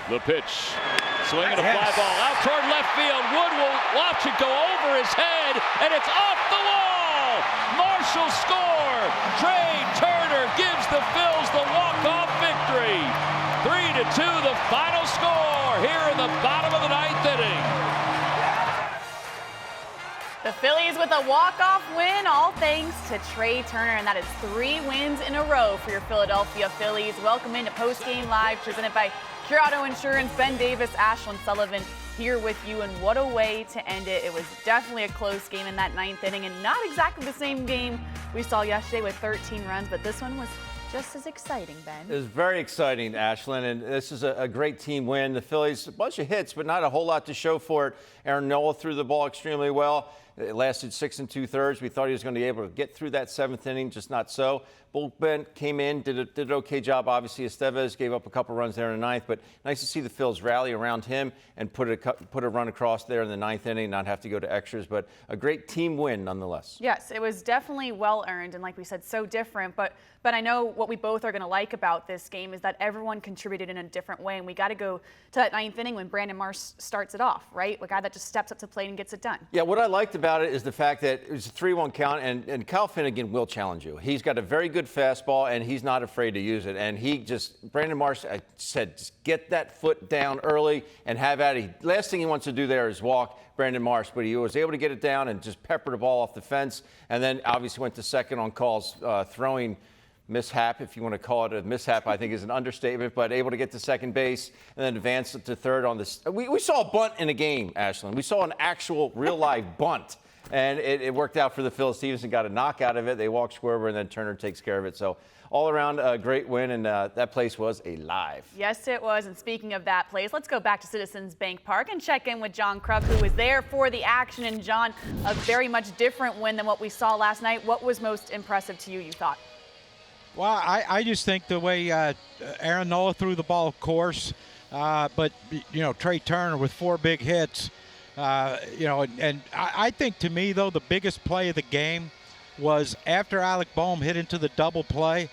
The pitch. Swinging a fly ball out toward left field. Wood will watch it go over his head, and it's off the wall. Marshall score. Trea Turner gives the Phils the walk-off victory. 3-2 the final score here in the bottom of the ninth inning. The Phillies with a walk-off win, all thanks to Trea Turner, and that is 3 wins in a row for your Philadelphia Phillies. Welcome into Postgame Live, presented by Pure Auto Insurance. Ben Davis, Ashlyn Sullivan here with you, and what a way to end it. It was definitely a close game in that ninth inning, and not exactly the same game we saw yesterday with 13 runs, but this one was just as exciting, Ben. It was very exciting, Ashlyn, and this is a great team win. The Phillies, a bunch of hits, but not a whole lot to show for it. Aaron Nola threw the ball extremely well. It lasted 6 2/3. We thought he was going to be able to get through that 7th inning, just not so. Bullpen came in, did an okay job. Obviously, Estévez gave up a couple runs there in the 9th, but nice to see the Phils rally around him and put a run across there in the 9th inning, not have to go to extras, but a great team win nonetheless. Yes, it was definitely well earned, and like we said, so different. But I know what we both are going to like about this game is that everyone contributed in a different way, and we got to go to that 9th inning when Brandon Marsh starts it off, right? A guy that just steps up to the plate and gets it done. Yeah, what I liked about it is the fact that it was a 3-1 count, and Kyle Finnegan will challenge you. He's got a very good fastball, and he's not afraid to use it. And Brandon Marsh, I said, just get that foot down early and have at it. Last thing he wants to do there is walk Brandon Marsh, but he was able to get it down and just pepper the ball off the fence, and then obviously went to second on calls, throwing mishap, if you want to call it a mishap, I think is an understatement, but able to get to second base and then advance to third on this. We saw a bunt in a game, Ashlyn. We saw an actual real-life bunt, and it worked out for the Phils. Stevenson got a knock out of it. They walked Schwarber, and then Turner takes care of it. So all around a great win, and that place was alive. Yes, it was. And speaking of that place, let's go back to Citizens Bank Park and check in with John Kruk, who was there for the action. And John, a very much different win than what we saw last night. What was most impressive to you thought? Well, I just think the way Aaron Nola threw the ball, of course, but, you know, Trea Turner with 4 big hits, you know, and I think to me, though, the biggest play of the game was after Alec Boehm hit into the double play,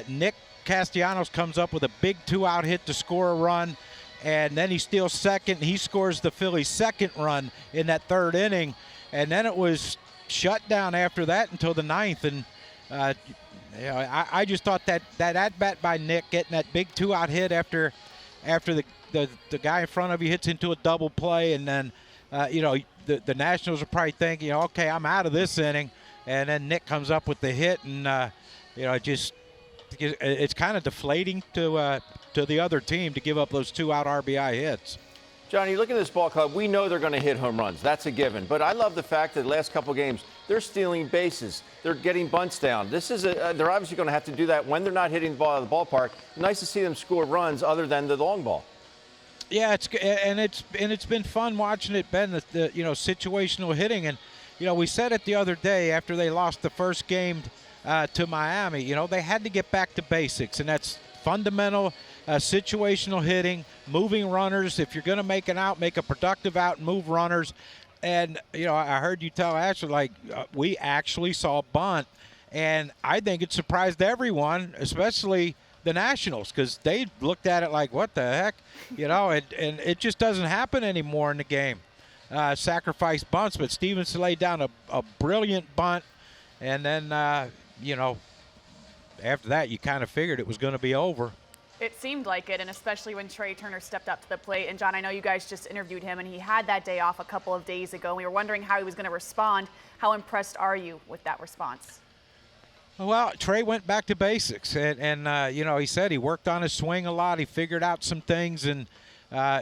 Nick Castellanos comes up with a big 2-out hit to score a run, and then he steals second, and he scores the Phillies' second run in that 3rd inning, and then it was shut down after that until the 9th, and you know, I just thought that at-bat by Nick, getting that big 2-out hit after the guy in front of you hits into a double play, and then, you know, the Nationals are probably thinking, okay, I'm out of this inning, and then Nick comes up with the hit, and, you know, it's kind of deflating to the other team to give up those 2-out RBI hits. John, you look at this ball club, we know they're going to hit home runs. That's a given. But I love the fact that the last couple games, they're stealing bases. They're getting bunts down. They're obviously going to have to do that when they're not hitting the ball out of the ballpark. Nice to see them score runs other than the long ball. Yeah, it's been fun watching it, Ben, the you know, situational hitting. And, you know, we said it the other day after they lost the first game to Miami, you know, they had to get back to basics, and that's fundamental situational hitting, moving runners. If you're going to make an out, make a productive out and move runners. And, you know, I heard you tell Ashley, like, we actually saw a bunt. And I think it surprised everyone, especially the Nationals, because they looked at it like, what the heck? You know, and it just doesn't happen anymore in the game. Sacrifice bunts, but Stevenson laid down a brilliant bunt. And then, you know, after that, you kind of figured it was going to be over. It seemed like it, and especially when Trea Turner stepped up to the plate. And, John, I know you guys just interviewed him, and he had that day off a couple of days ago. We were wondering how he was going to respond. How impressed are you with that response? Well, Trea went back to basics, and you know, he said he worked on his swing a lot. He figured out some things, and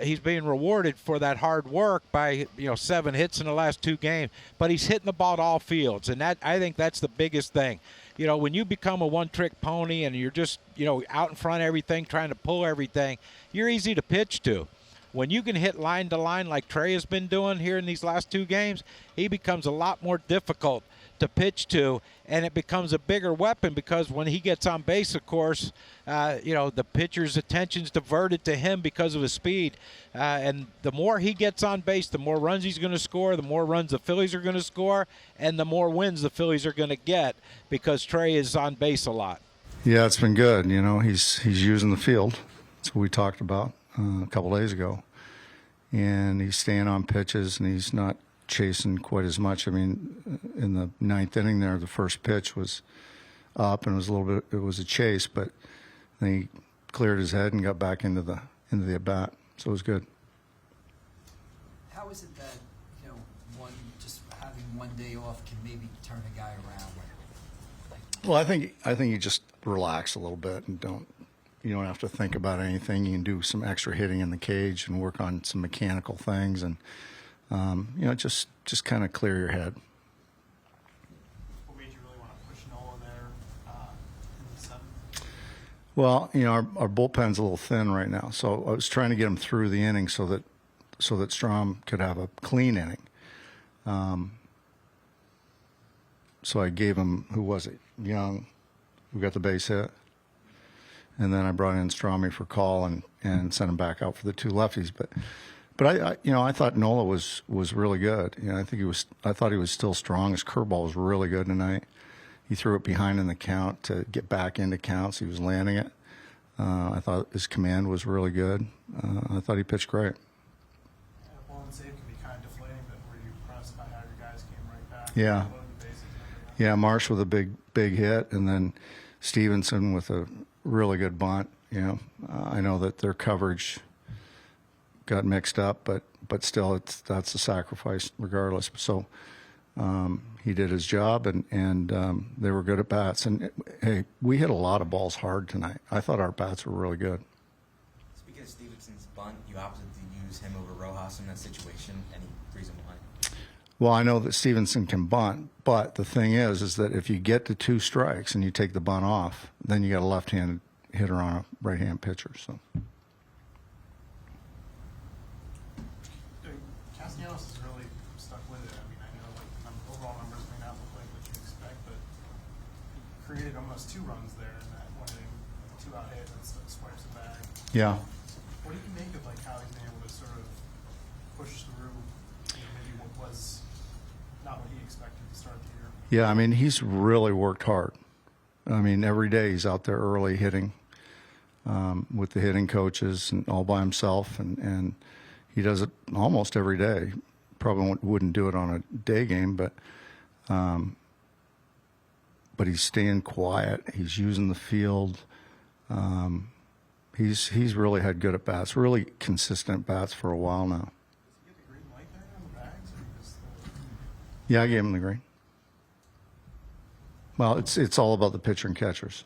he's being rewarded for that hard work by, you know, 7 hits in the last 2 games. But he's hitting the ball to all fields, and I think that's the biggest thing. You know, when you become a one-trick pony and you're just, you know, out in front of everything, trying to pull everything, you're easy to pitch to. When you can hit line to line like Trea has been doing here in these last 2 games, he becomes a lot more difficult to pitch to, and it becomes a bigger weapon because when he gets on base, of course, you know, the pitcher's attention's diverted to him because of his speed. And the more he gets on base, the more runs he's going to score, the more runs the Phillies are going to score, and the more wins the Phillies are going to get because Trea is on base a lot. Yeah, it's been good. You know, he's using the field. That's what we talked about. a couple days ago, and he's staying on pitches and he's not chasing quite as much. I mean, in the ninth inning there, the first pitch was up and it was a chase, but then he cleared his head and got back into the at bat, so it was good. How is it that just having one day off can maybe turn a guy around? Well, I think you just relax a little bit and you don't have to think about anything. You can do some extra hitting in the cage and work on some mechanical things, and just kind of clear your head. What made you really want to push Nola there in the seventh? Well, our bullpen's a little thin right now, so I was trying to get him through the inning so that Strom could have a clean inning. So I gave him, who was it? Young, who got the base hit. And then I brought in Stromy for call and sent him back out for the two lefties. But I thought Nola was really good. I thought he was still strong. His curveball was really good tonight. He threw it behind in the count to get back into counts. He was landing it. I thought his command was really good. I thought he pitched great. Ball and save can be kind of deflating, but were you impressed by how your guys came right back? Yeah. Yeah, Marsh with a big hit, and then Stevenson with a really good bunt. I know that their coverage got mixed up, but still, that's a sacrifice regardless. So he did his job, and they were good at bats. And hey, we hit a lot of balls hard tonight. I thought our bats were really good. Speaking of Stevenson's bunt, you opted to use him over Rojas in that situation. Any reason why? Well, I know that Stevenson can bunt, but the thing is that if you get to 2 strikes and you take the bunt off, then you got a left-handed hitter on a right-hand pitcher. So. Castellanos has really stuck with it. I mean, I know the overall numbers may not look like what you expect, but he created almost 2 runs there in that one inning, 2-out hit, and swipes it back. Yeah. What do you make of how he's been able to sort of push through maybe what was not what he expected to start the year? Yeah, I mean, he's really worked hard. I mean, every day he's out there early hitting with the hitting coaches and all by himself, and he does it almost every day. Probably wouldn't do it on a day game, but he's staying quiet. He's using the field. He's really had good at bats, really consistent bats for a while now. Yeah, I gave him the green. Well, it's all about the pitcher and catchers.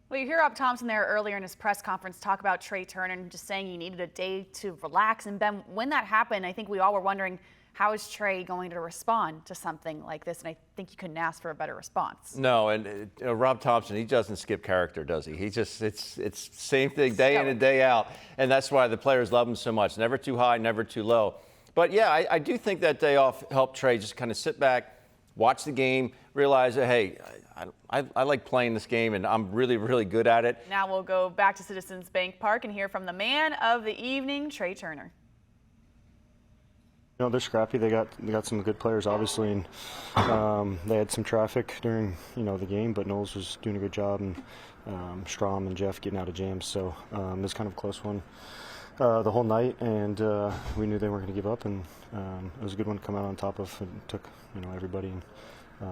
Well, you hear Rob Thomson there earlier in his press conference talk about Trea Turner and just saying he needed a day to relax. And Ben, when that happened, I think we all were wondering, how is Trea going to respond to something like this? And I think you couldn't ask for a better response. No, and Rob Thomson, he doesn't skip character, does he? He just, it's same thing day in and day out. And that's why the players love him so much. Never too high, never too low. But yeah, I do think that day off helped Trea just kind of sit back, watch the game, realize that, hey, I like playing this game and I'm really, really good at it. Now we'll go back to Citizens Bank Park and hear from the man of the evening, Trea Turner. They're scrappy. They got some good players, obviously, and they had some traffic during the game. But Knowles was doing a good job, and Strom and Jeff getting out of jams. So it was kind of a close one the whole night, and we knew they weren't going to give up, and it was a good one to come out on top of. It took everybody, and it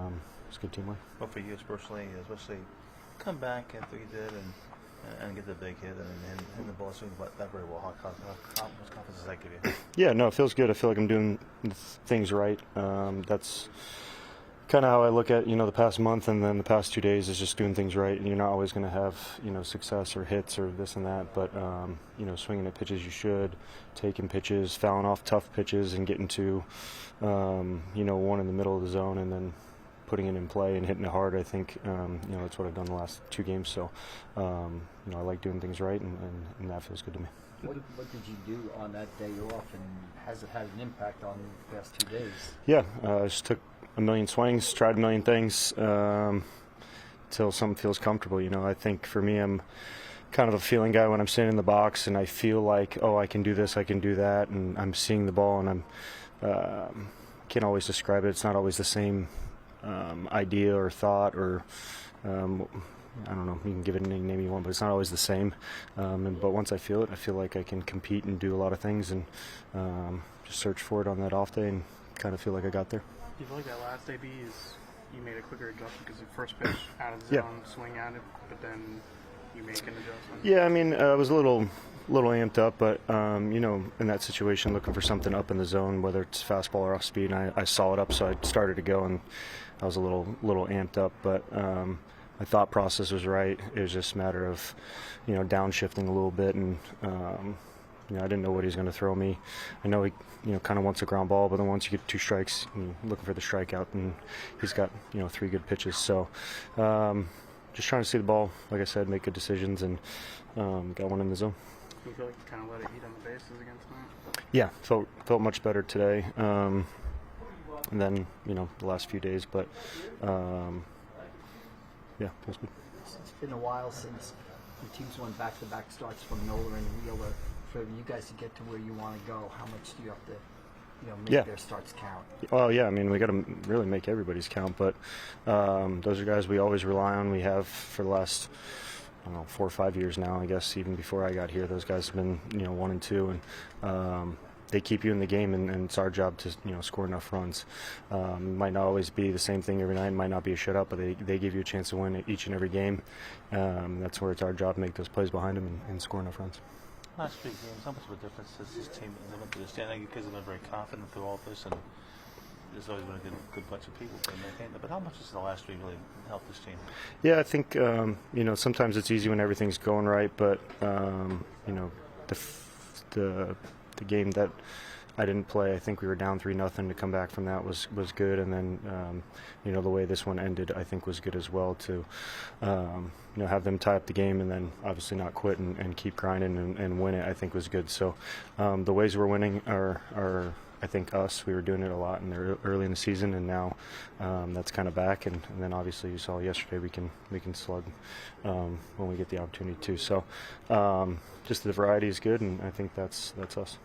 was good teamwork. Well, for you personally, especially come back after you did and get the big hit and the ball swing that very well. How much confidence does that give you? Yeah, no, it feels good. I feel like I'm doing things right. That's kind of how I look at the past month, and then the past 2 days is just doing things right. And you're not always going to have success or hits or this and that, but swinging at pitches you should, taking pitches, fouling off tough pitches, and getting to one in the middle of the zone, and then putting it in play and hitting it hard. I think that's what I've done the last 2 games. So I like doing things right, and that feels good to me. What did you do on that day off, and has it had an impact on the past 2 days? Yeah, I just took a million swings, tried a million things until something feels comfortable. I think for me, I'm kind of a feeling guy when I'm sitting in the box and I feel like, oh, I can do this, I can do that, and I'm seeing the ball, and I'm can't always describe it. It's not always the same idea or thought or I don't know, you can give it any name you want, but it's not always the same. But once I feel it, I feel like I can compete and do a lot of things, and just search for it on that off day and kind of feel like I got there. Do you feel like that last AB is you made a quicker adjustment because the first pitch out of the zone, swing at it, but then you make an adjustment? Yeah, I mean, I was a little amped up, but in that situation, looking for something up in the zone, whether it's fastball or off speed, and I saw it up, so I started to go, and I was a little amped up, but my thought process was right. It was just a matter of, downshifting a little bit, and I didn't know what he was going to throw me. I know he, kind of wants a ground ball, but then once you get 2 strikes, you're looking for the strikeout, and he's got, 3 good pitches. So just trying to see the ball, like I said, make good decisions, and got one in the zone. You feel like you kind of let it eat on the bases again tonight? Yeah, felt much better today, and then the last few days, but yeah, feels good. It's been a while since the teams went back-to-back starts from Nola and Wheeler. For you guys to get to where you want to go, how much do you have to, make their starts count? Oh yeah, I mean we got to really make everybody's count, but those are guys we always rely on. We have for the last 4 or 5 years now, I guess. Even before I got here, those guys have been 1 and 2, and they keep you in the game, and it's our job to score enough runs. It might not always be the same thing every night. It might not be a shutout, but they give you a chance to win each and every game. That's where it's our job to make those plays behind them and score enough runs. Last 3 games, how much of a difference does this team limit to the standing? Because they've been very confident through all this, and there's always been a good bunch of people to maintain it. But how much has the last 3 really helped this team? Yeah, I think sometimes it's easy when everything's going right, but the game that I didn't play, I think we were down 3-0. To come back from that was good, and then the way this one ended, I think was good as well. To have them tie up the game and then obviously not quit and keep grinding and win it, I think was good. So the ways we're winning are I think us. We were doing it a lot early in the season, and now that's kind of back. And then obviously you saw yesterday we can slug when we get the opportunity to. So just the variety is good, and I think that's us.